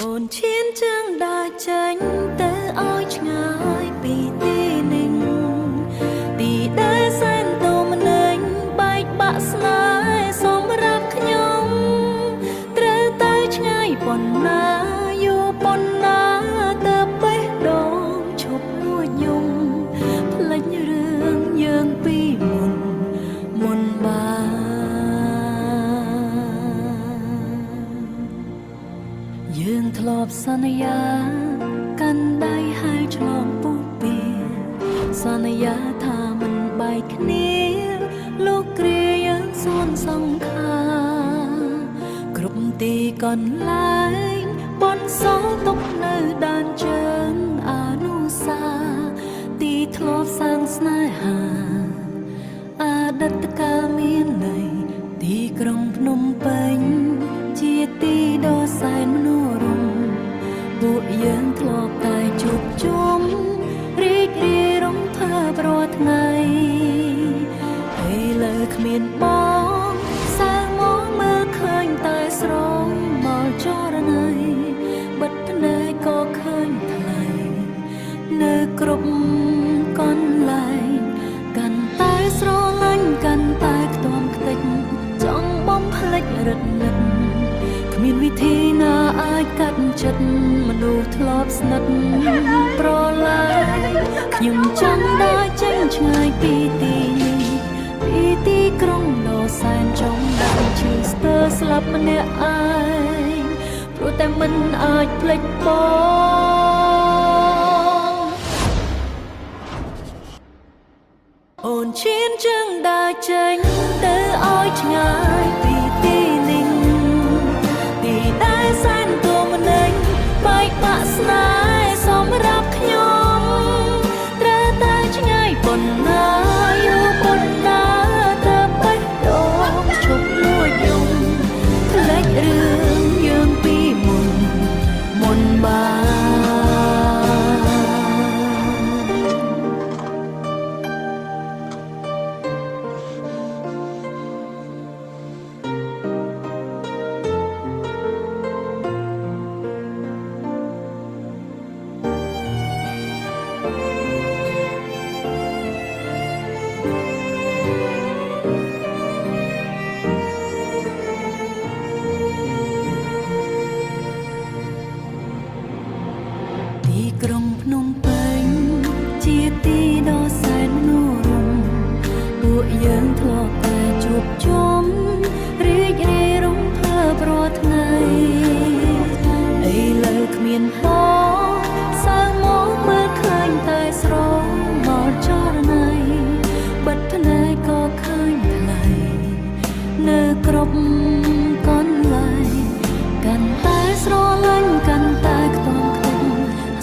អូនឈានជើងដើរចេញទៅឲ្យឆ្ងាយពីទីនេះទីដែលសែនតមនេញបែកបាក់ស្នេហ៍សម្រាប់ខ្ញុំត្រូវទៅឆ្ងាយប៉ុណ្ណាយូរប៉ុណ្ណាទៅបេះដូងឈប់លួចយំភ្លេចរឿងយើងពីមុនយើងធ្លាប់សន្យាកាន់ដៃហើយឆ្លងពុះពីសន្យាថាមិនបែកគ្នាលោកគ្រាយើងសួនសង្ខាគ្រប់ទីកន្លែងបនសល់ទុកនៅដានជើងអនុសាទីធ្លាប់សាងស្នេហាអតីតកាលមានន័យទីក្រុងភ្នំពេញជាទីដ៏សែនមនោរម្យពួកយើងធ្លាប់តែជួបជុំរីករាយរំភើបរាល់ថ្ងៃពេលលើគ្មានបងសាមកមើលឃើញតែស្រងមកចរណៃបិទភ្នែកក៏ឃើញថ្លៃនៅគ្រប់កន្លែងកាន់តែស្រឡាញ់កាន់តែខ្ទាំខ្ទេចចង់បំភ្លេចរឹតនឹកគ្មានវិធីណាអាចកាត់ចិត្តមនុស្សធ្លាប់ស្និទ្ធប្រឡាយខ្ញុំចង់ដើរចេញឆ្ងាយពីទីនេះពីទីក្រុងដ៏សែនចង់ដាច់ឈឺស្ទើរស្លាប់ម្នាក់ឯងព្រោះតែមិនអាចភ្លេចបងអូនឈានជើងដើរចេញទៅឲ្យឆ្ងាយពីទីនេះទីដែលសែនទូមនេញបែកបាក់ស្នេហ៍សម្រាប់ខ្ញុំត្រូវតែឆ្ងាយប៉ុណ្ណាយូរប៉ុណ្ណាទៅបេះដូងឈប់លួចយំភ្លេចរឿងយើងពីមុនបានទីក្រុងភ្នំពេញជាទីដ៏សែនមនោរម្យពួកយើងធ្លាប់តែជួបជុំរីករាយរំភើបរាល់ថ្ងៃឥឡូវគ្មានបងសើមកមើលឃើញតែស្រងមកចរណៃបិទភ្នែកក៏ឃើញថ្លៃនៅគ្រប់កន្លែងកាន់តែស្រឡាញ់កាន់តែខ្ទង់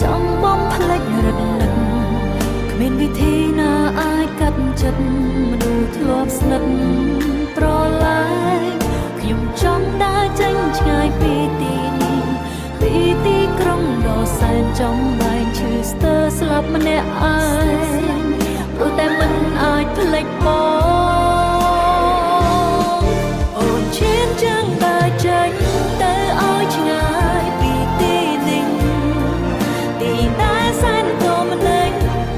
ចង់បំភ្លេចរឹតនឹកគ្មានវិធីណាអាចកាត់ចិត្តមនុស្សធ្លាប់ស្និទ្ធប្រឡាយខ្ញុំចង់ដើរចេញឆ្ងាយពីទីនេះពីទីក្រុងដ៏សែនចំបែងឈឺស្ទើរស្លាប់ម្នាក់ឯងព្រោះតែមិនអាចភ្លេចបងអូនឈានជើងដើរចេញទៅឲ្យឆ្ងាយពីទីនេះទីដែលសែនតមនេញ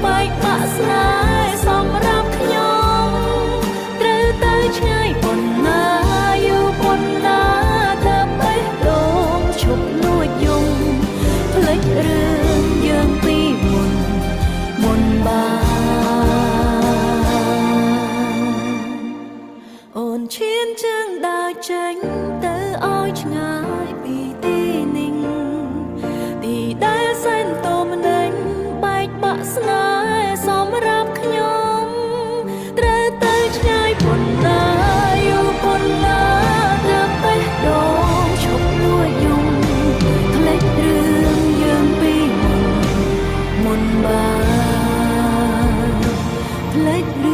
បែកបាក់ស្នេហ៍សម្រាប់ខ្ញុំត្រូវទៅឆ្ងាយប៉ុណ្ណាយូរប៉ុណ្ណាទៅបេះដូងឈប់លួចយំភ្លេចរឿងយើងពីមុនបានអូនឈានជើងដើរចេញទៅឲ្យឆ្ងាយពីទីនេះទីដែលសែនតមនេញបែកបាក់ស្នេហ៍សម្រាប់ខ្ញុំត្រូវទៅឆ្ងាយប៉ុណ្ណាយូរប៉ុណ្ណាទៅបេះដូងឈប់លួចយំភ្លេចរឿងយើងពីមុនបានភ្លេចរឿង